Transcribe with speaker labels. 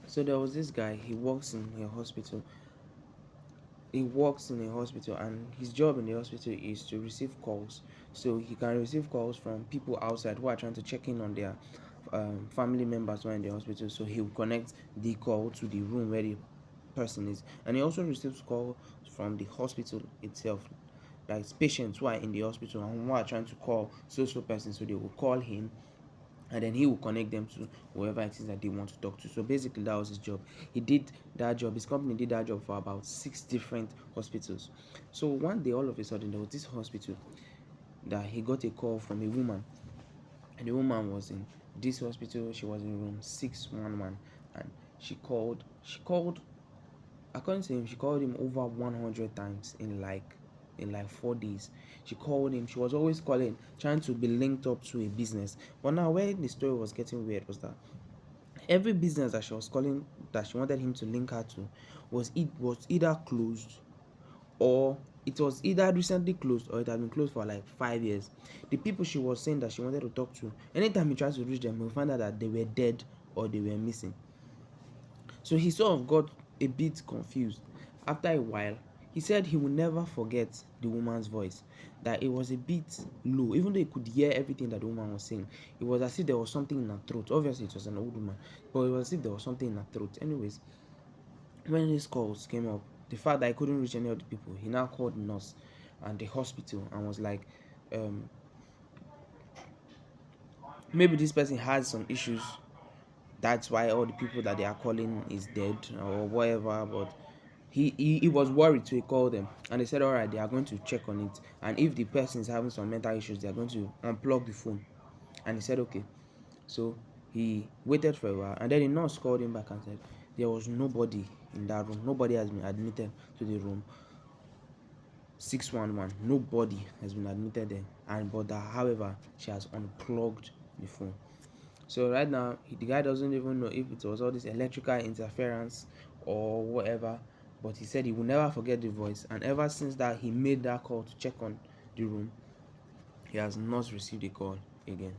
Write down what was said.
Speaker 1: So there was this guy. He works in a hospital, and his job in the hospital is to receive calls. So he can receive calls from people outside who are trying to check in on their family members who are in the hospital. So he will connect the call to the room where the person is, and he also receives calls from the hospital itself, like patients who are in the hospital and who are trying to call social person. So they will call him, and then he will connect them to whoever it is that they want to talk to. So basically that was his job. He did that job, his company did that job for about 6 different hospitals. So one day, all of a sudden, there was this hospital that he got a call from a woman, and the woman was in this hospital. She was in room 611, and she called according to him, she called him over 100 times in like 4 days. She called him. She was always calling, trying to be linked up to a business. But now, where the story was getting weird was that every business that she was calling, that she wanted him to link her to, was either closed, or it was either recently closed, or it had been closed for like 5 years. The people she was saying that she wanted to talk to, anytime he tried to reach them, he'll find out that they were dead or they were missing. So he sort of got a bit confused. After a while, he said he would never forget the woman's voice, that it was a bit low, even though he could hear everything that the woman was saying. It was as if there was something in her throat. Obviously, it was an old woman, but it was as if there was something in her throat. Anyways, when these calls came up, the fact that I couldn't reach any of the people, he now called the nurse and the hospital and was like, um, maybe this person has some issues. That's why all the people that they are calling is dead or whatever. But he was worried, so he called them, and they said, all right, they are going to check on it, and if the person is having some mental issues, they are going to unplug the phone. And he said okay. So he waited for a while, and then the nurse called him back and said there was nobody in that room. Nobody has been admitted to the room 611. Nobody has been admitted there, and but that, however, she has unplugged the phone. So right now, the guy doesn't even know if it was all this electrical interference or whatever, but he said he will never forget the voice. And ever since that he made that call to check on the room, he has not received a call again.